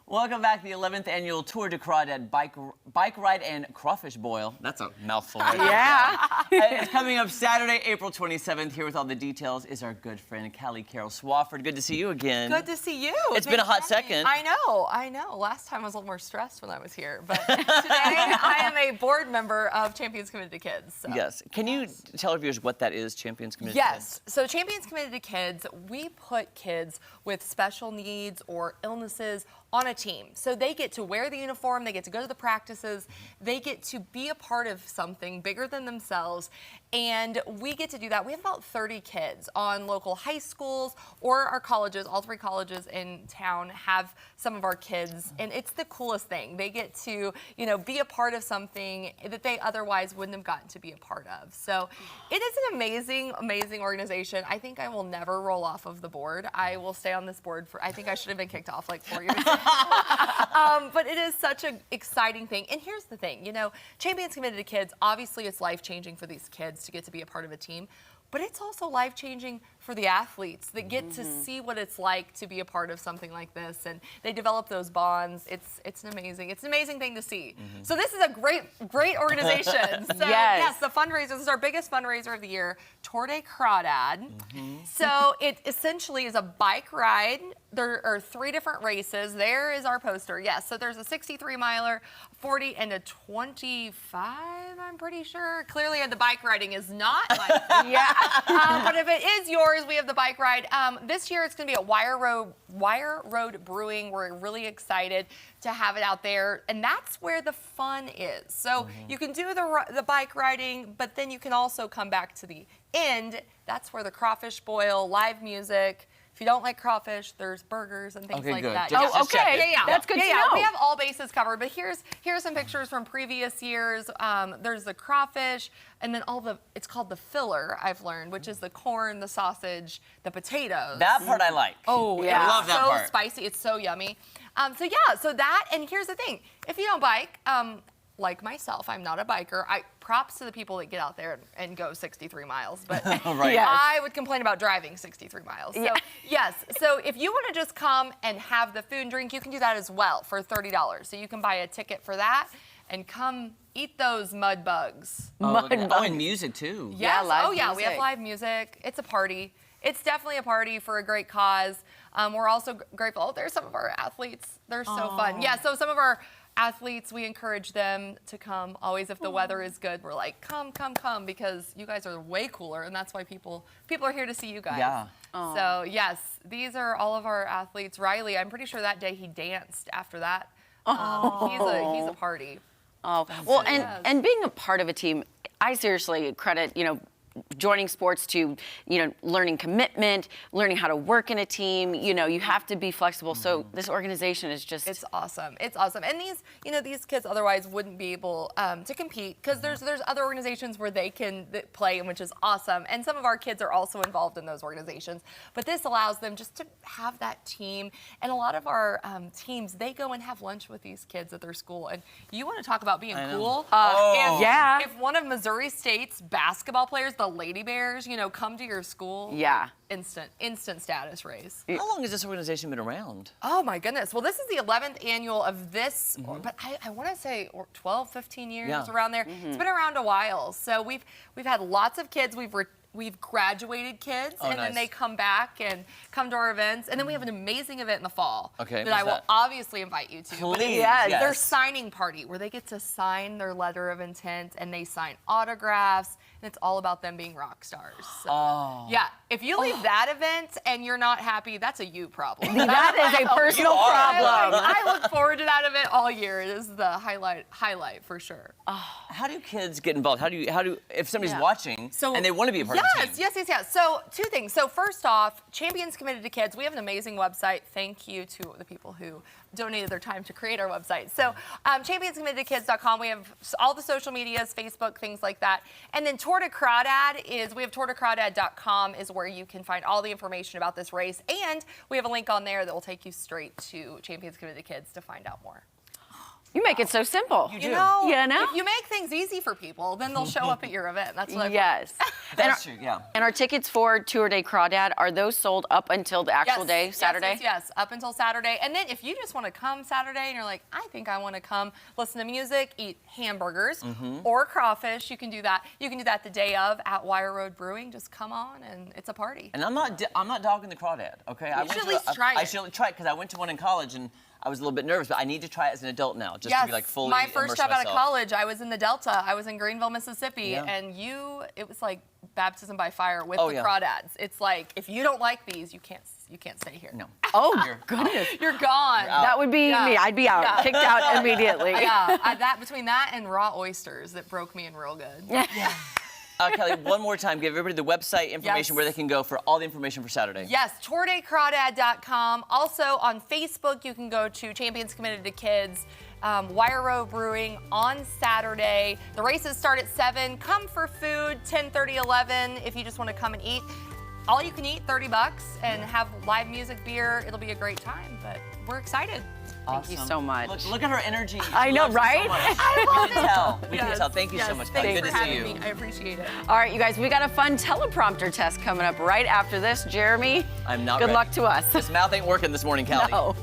Welcome back to the 11th Annual Tour de Crawdad bike ride and crawfish boil. That's a mouthful. Right? Yeah. It's coming up Saturday, April 27th. Here with all the details is our good friend, Callie Carol Swafford. Good to see you again. Good to see you. It's been a hot second. I know. Last time I was a little more stressed when I was here. But today I am a board member of Champions Committed to Kids. So. Yes. Can you tell our viewers what that is, Champions Committed to Kids? Yes. So Champions Committed to Kids, we put kids with special needs or illnesses on a team. So they get to wear the uniform, they get to go to the practices, they get to be a part of something bigger than themselves, and we get to do that. We have about 30 kids on local high schools or our colleges. All 3 colleges in town have some of our kids, and it's the coolest thing. They get to, be a part of something that they otherwise wouldn't have gotten to be a part of. So it is an amazing, amazing organization. I think I will never roll off of the board. I will stay on this board I think I should have been kicked off like 4 years ago. But it is such an exciting thing. And here's the thing, Champions Committed to Kids, obviously it's life-changing for these kids to get to be a part of a team, but it's also life-changing for the athletes that get to see what it's like to be a part of something like this, and they develop those bonds. It's an amazing thing to see. So this is a great organization. So yes, the fundraiser, this is our biggest fundraiser of the year, Tour de Crawdad. So it essentially is a bike ride. There are 3 different races. There is our poster. Yes, so there's a 63-miler, 40, and a 25, I'm pretty sure. Clearly the bike riding is not my thing. But if it is yours, we have the bike ride. This year it's going to be at Wire Road Brewing. We're really excited to have it out there, and that's where the fun is. So you can do the bike riding, but then you can also come back to the end. That's where the crawfish boil, live music. If you don't like crawfish, there's burgers and things like that. Oh, okay. That's good to know. We have all bases covered, but here's some pictures from previous years. There's the crawfish, and then it's called the filler, I've learned, which is the corn, the sausage, the potatoes. That part I like. Oh, yeah. I love that part. So spicy. It's so yummy. So that, and here's the thing. If you don't bike, like myself, I'm not a biker. Props to the people that get out there and go 63 miles, but I would complain about driving 63 miles. So yes, so if you want to just come and have the food and drink, you can do that as well for $30. So you can buy a ticket for that and come eat those mud bugs. And music too. Yes. Live music. We have live music. It's a party. It's definitely a party for a great cause. We're also grateful. Oh, there's some of our athletes. They're so fun. Yeah, so some of our athletes, we encourage them to come. Always, if the weather is good, we're like, come, because you guys are way cooler, and that's why people are here to see you guys. Yeah. So yes, these are all of our athletes. Riley, I'm pretty sure that day he danced after that. He's a party. Oh, well, and being a part of a team, I seriously credit, joining sports to, learning commitment, learning how to work in a team. You have to be flexible. So this organization is just... It's awesome. It's awesome. And these kids otherwise wouldn't be able to compete because there's other organizations where they can play, which is awesome. And some of our kids are also involved in those organizations. But this allows them just to have that team. And a lot of our teams, they go and have lunch with these kids at their school. And you want to talk about being cool? If one of Missouri State's basketball players, the Lady Bears, come to your school. Yeah. Instant status raise. How long has this organization been around? Oh my goodness. Well, this is the 11th annual of this, but I want to say 12, 15 years around there. It's been around a while. So we've had lots of kids. We've graduated kids, and then they come back and come to our events. And then we have an amazing event in the fall that I will obviously invite you to. Please, Their signing party where they get to sign their letter of intent and they sign autographs. And it's all about them being rock stars. So, yeah, if you leave that event and you're not happy, that's a you problem. That is a personal problem. I look forward to that event all year. It is the highlight for sure. How do kids get involved? How do if somebody's watching and they want to be a part of the team? Yes. So 2 things. So first off, Champions Committed to Kids. We have an amazing website. Thank you to the people who donated their time to create our website. So championscommittedtokids.com. We have all the social medias, Facebook, things like that. And then Tour de Crawdad we have tourdecrawdad.com is where you can find all the information about this race. And we have a link on there that will take you straight to Champions Committed to Kids to find out more. You make it so simple. You know, You know? if you make things easy for people, then they'll show up at your event. That's what Yes. That's true, yeah. And our tickets for Tour de Crawdad, are those sold up until the actual day, Saturday? Yes, up until Saturday. And then if you just want to come Saturday and you're like, I think I want to come listen to music, eat hamburgers or crawfish, you can do that. You can do that the day of at Wire Road Brewing. Just come on and it's a party. And I'm not dogging the crawdad, okay? I should at least try it. I should try it because I went to one in college and I was a little bit nervous, but I need to try it as an adult now, just to be like fully my first immerse job out of myself. college, I was in the Delta. I was in Greenville, Mississippi, Yeah. and it was like baptism by fire with Oh, the yeah. crawdads. It's like if you don't like these, you can't stay here. No. Oh, goodness. You're gone. That would be me. I'd be out, Yeah. kicked out immediately. Yeah, between that and raw oysters, that broke me in real good. Kelly, one more time, give everybody the website information Yes. where they can go for all the information for Saturday. Yes, tourdecrawdad.com. Also on Facebook, you can go to Champions Committed to Kids, Wire Road Brewing on Saturday. The races start at 7. Come for food, 10:30, 11 if you just want to come and eat. All you can eat, $30, and have live music, beer. It'll be a great time, but we're excited. Thank you so much. Look at her energy. I She know, loves it so right? much. I love We can tell. We Yes, can tell. Thank you so yes, much, Kelly. Thanks Good for to see having you. me. I appreciate it. All right, you guys, we got a fun teleprompter test coming up right after this. Jeremy, I'm not good ready. luck to us. This mouth ain't working this morning, Kelly. No.